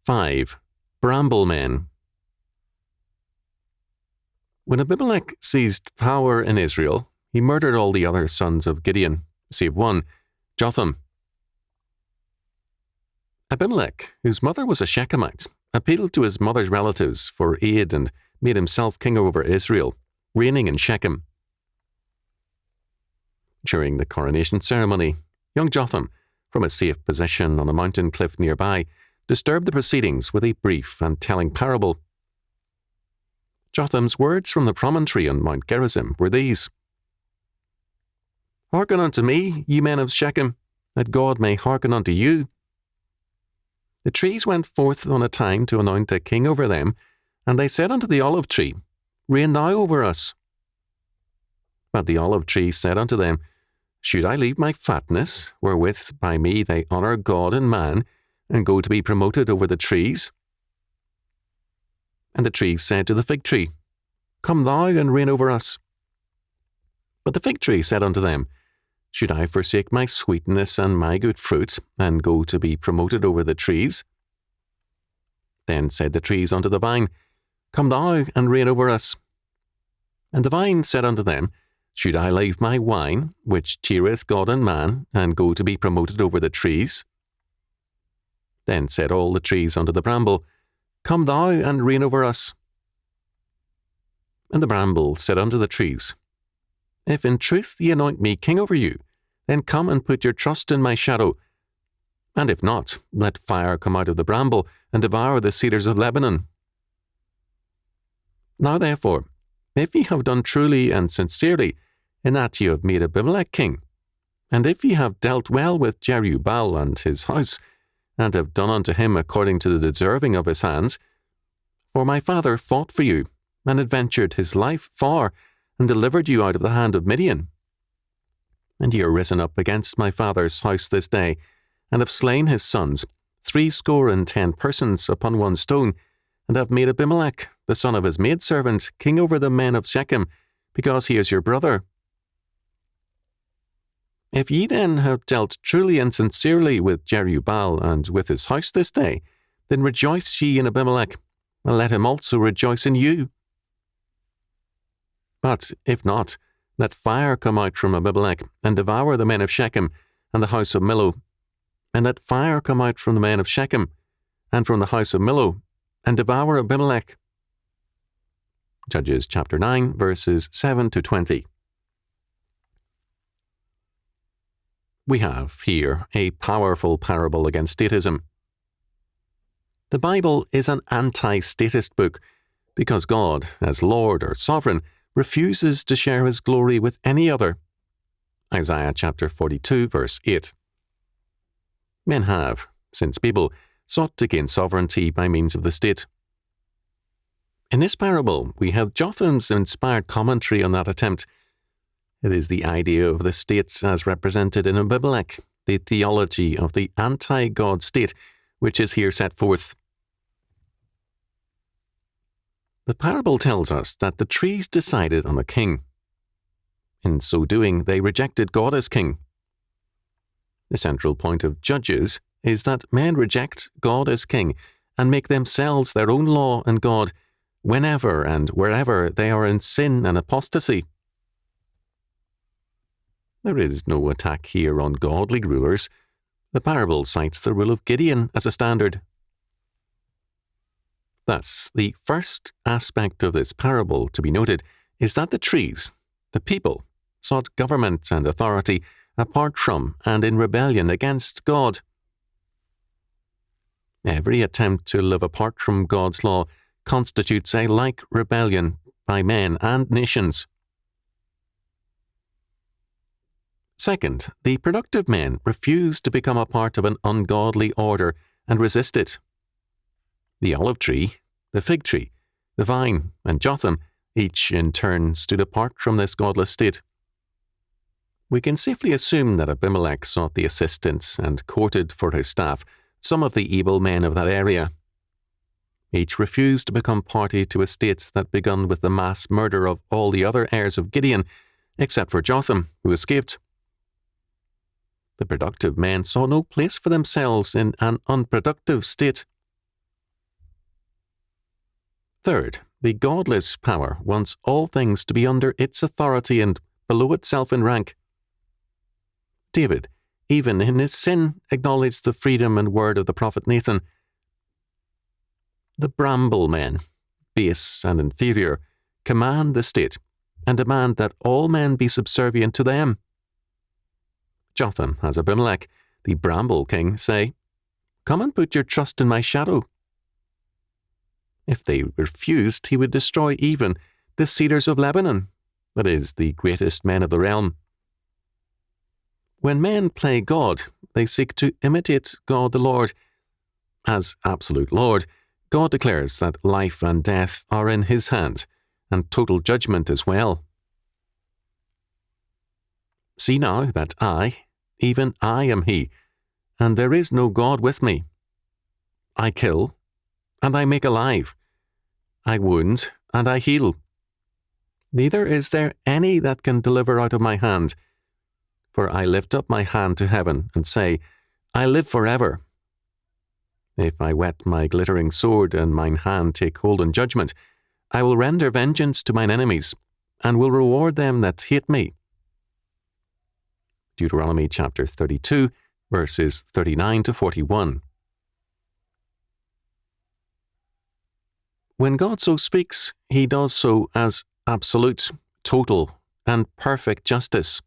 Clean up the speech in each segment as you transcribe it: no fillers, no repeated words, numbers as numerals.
5. Bramble men. When Abimelech seized power in Israel, he murdered all the other sons of Gideon, save one, Jotham. Abimelech, whose mother was a Shechemite, appealed to his mother's relatives for aid and made himself king over Israel, reigning in Shechem. During the coronation ceremony, young Jotham, from a safe position on a mountain cliff nearby, disturbed the proceedings with a brief and telling parable. Jotham's words from the promontory on Mount Gerizim were these: "Hearken unto me, ye men of Shechem, that God may hearken unto you. The trees went forth on a time to anoint a king over them, and they said unto the olive tree, Reign thou over us. But the olive tree said unto them, Should I leave my fatness, wherewith by me they honour God and man, and go to be promoted over the trees? And the tree said to the fig tree, Come thou and reign over us. But the fig tree said unto them, Should I forsake my sweetness and my good fruit, and go to be promoted over the trees? Then said the trees unto the vine, Come thou and reign over us. And the vine said unto them, Should I leave my wine, which cheereth God and man, and go to be promoted over the trees? Then said all the trees unto the bramble, Come thou and reign over us. And the bramble said unto the trees, If in truth ye anoint me king over you, then come and put your trust in my shadow. And if not, let fire come out of the bramble, and devour the cedars of Lebanon. Now therefore, if ye have done truly and sincerely, in that ye have made Abimelech king, and if ye have dealt well with Jerubbaal and his house, and have done unto him according to the deserving of his hands, for my father fought for you, and adventured his life far, and delivered you out of the hand of Midian. And ye are risen up against my father's house this day, and have slain his sons, 70 persons upon one stone, and have made Abimelech, the son of his maidservant, king over the men of Shechem, because he is your brother. If ye then have dealt truly and sincerely with Jerubbaal and with his house this day, then rejoice ye in Abimelech, and let him also rejoice in you. But if not, let fire come out from Abimelech, and devour the men of Shechem, and the house of Millo. And let fire come out from the men of Shechem, and from the house of Millo, and devour Abimelech." Judges chapter 9, verses 7 to 20. We have here a powerful parable against statism. The Bible is an anti-statist book because God, as Lord or Sovereign, refuses to share his glory with any other. Isaiah chapter 42, verse 8. Men have, since Babel, sought to gain sovereignty by means of the state. In this parable, we have Jotham's inspired commentary on that attempt. It is the idea of the states as represented in Abimelech, the theology of the anti-God state, which is here set forth. The parable tells us that the trees decided on a king. In so doing, they rejected God as king. The central point of Judges is that men reject God as king and make themselves their own law and God whenever and wherever they are in sin and apostasy. There is no attack here on godly rulers. The parable cites the rule of Gideon as a standard. Thus, the first aspect of this parable to be noted is that the trees, the people, sought government and authority apart from and in rebellion against God. Every attempt to live apart from God's law constitutes a like rebellion by men and nations. Second, the productive men refused to become a part of an ungodly order and resist it. The olive tree, the fig tree, the vine, and Jotham each in turn stood apart from this godless state. We can safely assume that Abimelech sought the assistance and courted for his staff some of the evil men of that area. Each refused to become party to estates that begun with the mass murder of all the other heirs of Gideon, except for Jotham, who escaped. The productive men saw no place for themselves in an unproductive state. Third, the godless power wants all things to be under its authority and below itself in rank. David, even in his sin, acknowledged the freedom and word of the prophet Nathan. The Bramble men, base and inferior, command the state and demand that all men be subservient to them. Jotham has Abimelech, the Bramble king, say, "Come and put your trust in my shadow." If they refused, he would destroy even the cedars of Lebanon, that is, the greatest men of the realm. When men play God, they seek to imitate God the Lord. As absolute Lord, God declares that life and death are in his hands, and total judgment as well. See now that I, even I am he, and there is no God with me. I kill, and I make alive. I wound, and I heal. Neither is there any that can deliver out of my hand. For I lift up my hand to heaven, and say, I live forever. If I whet my glittering sword, and mine hand take hold on judgment, I will render vengeance to mine enemies, and will reward them that hate me. Deuteronomy chapter 32, verses 39 to 41. When God so speaks, he does so as absolute, total, and perfect justice.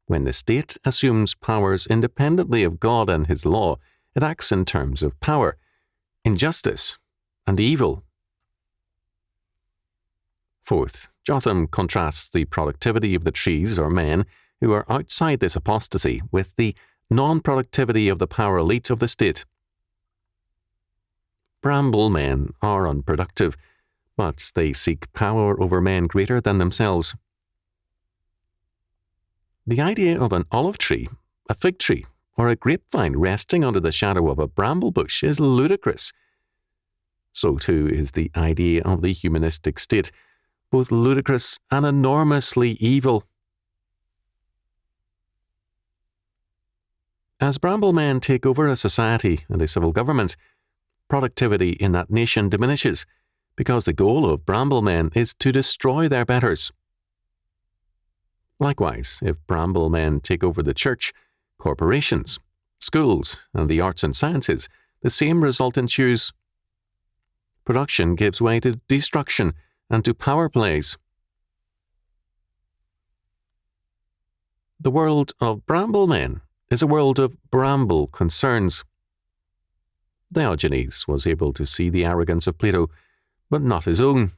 When the state assumes powers independently of God and his law, it acts in terms of power, injustice, and evil. Fourth, Jotham contrasts the productivity of the trees or men who are outside this apostasy with the non-productivity of the power elite of the state. Bramble men are unproductive, but they seek power over men greater than themselves. The idea of an olive tree, a fig tree, or a grapevine resting under the shadow of a bramble bush is ludicrous. So too is the idea of the humanistic state, both ludicrous and enormously evil. As bramble men take over a society and a civil government, productivity in that nation diminishes, because the goal of bramble men is to destroy their betters. Likewise, if bramble men take over the church, corporations, schools, and the arts and sciences, the same result ensues. Production gives way to destruction and to power plays. The world of bramble men is a world of bramble concerns. Diogenes was able to see the arrogance of Plato, but not his own,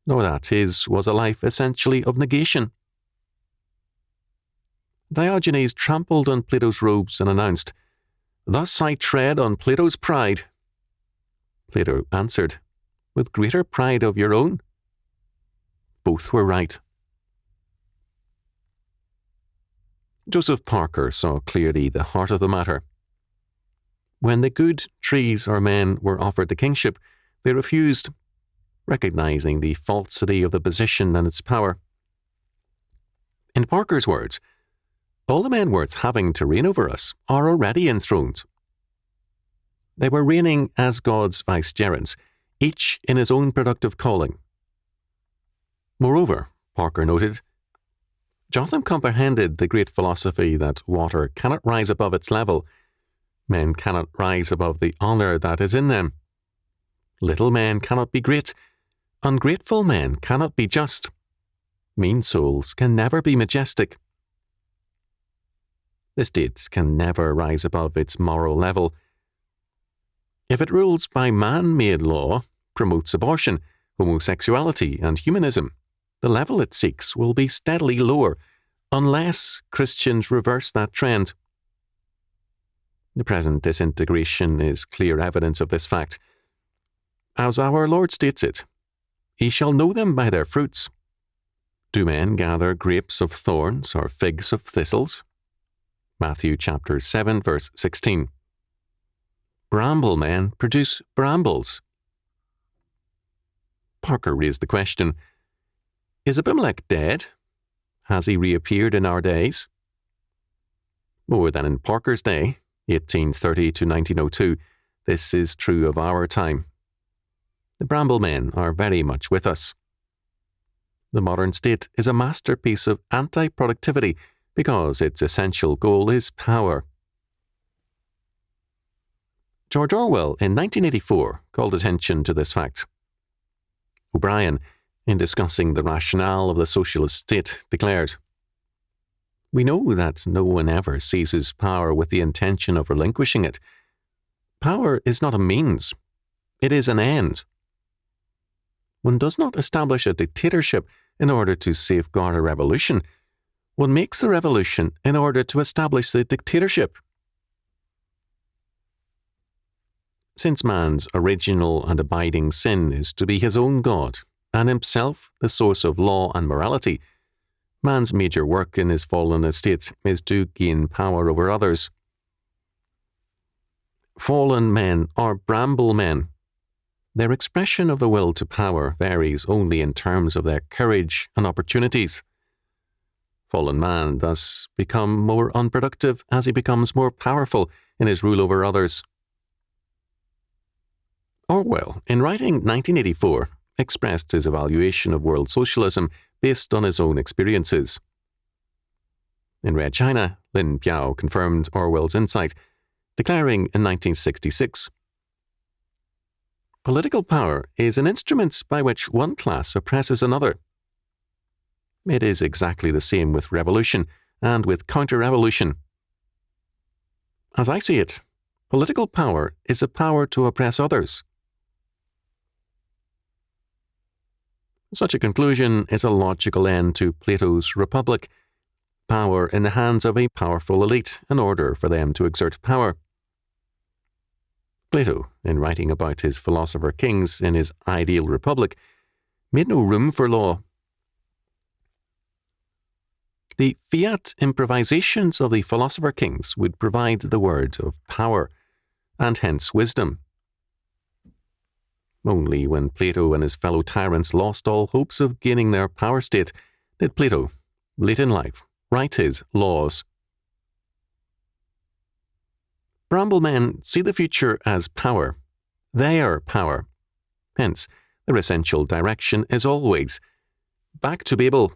nor that his was a life essentially of negation. Diogenes trampled on Plato's robes and announced, "Thus I tread on Plato's pride." Plato answered, "With greater pride of your own." Both were right. Joseph Parker saw clearly the heart of the matter. When the good trees or men were offered the kingship, they refused, recognizing the falsity of the position and its power. In Parker's words, all the men worth having to reign over us are already enthroned. They were reigning as God's vicegerents, each in his own productive calling. Moreover, Parker noted, Jotham comprehended the great philosophy that water cannot rise above its level. Men cannot rise above the honour that is in them. Little men cannot be great. Ungrateful men cannot be just. Mean souls can never be majestic. The state can never rise above its moral level. If it rules by man-made law, promotes abortion, homosexuality, and humanism, the level it seeks will be steadily lower, unless Christians reverse that trend. The present disintegration is clear evidence of this fact. As our Lord states it, "Ye shall know them by their fruits. Do men gather grapes of thorns or figs of thistles?" Matthew chapter 7, verse 16. Bramble men produce brambles. Parker raised the question, is Abimelech dead? Has he reappeared in our days? More than in Parker's day, 1830 to 1902, this is true of our time. The Bramble men are very much with us. The modern state is a masterpiece of anti-productivity because its essential goal is power. George Orwell in 1984 called attention to this fact. O'Brien, in discussing the rationale of the socialist state, declared, "We know that no one ever seizes power with the intention of relinquishing it. Power is not a means, it is an end. One does not establish a dictatorship in order to safeguard a revolution. One makes the revolution in order to establish the dictatorship." Since man's original and abiding sin is to be his own God, and himself the source of law and morality, man's major work in his fallen estate is to gain power over others. Fallen men are Bramble men. Their expression of the will to power varies only in terms of their courage and opportunities. Fallen man thus becomes more unproductive as he becomes more powerful in his rule over others. Orwell, in writing 1984, expressed his evaluation of world socialism based on his own experiences. In Red China, Lin Biao confirmed Orwell's insight, declaring in 1966, "Political power is an instrument by which one class oppresses another. It is exactly the same with revolution and with counter-revolution. As I see it, political power is a power to oppress others." Such a conclusion is a logical end to Plato's Republic, power in the hands of a powerful elite in order for them to exert power. Plato, in writing about his philosopher kings in his ideal republic, made no room for law. The fiat improvisations of the philosopher kings would provide the word of power, and hence wisdom. Only when Plato and his fellow tyrants lost all hopes of gaining their power state did Plato, late in life, write his Laws. Bramble men see the future as power, their power. Hence, their essential direction is always back to Babel.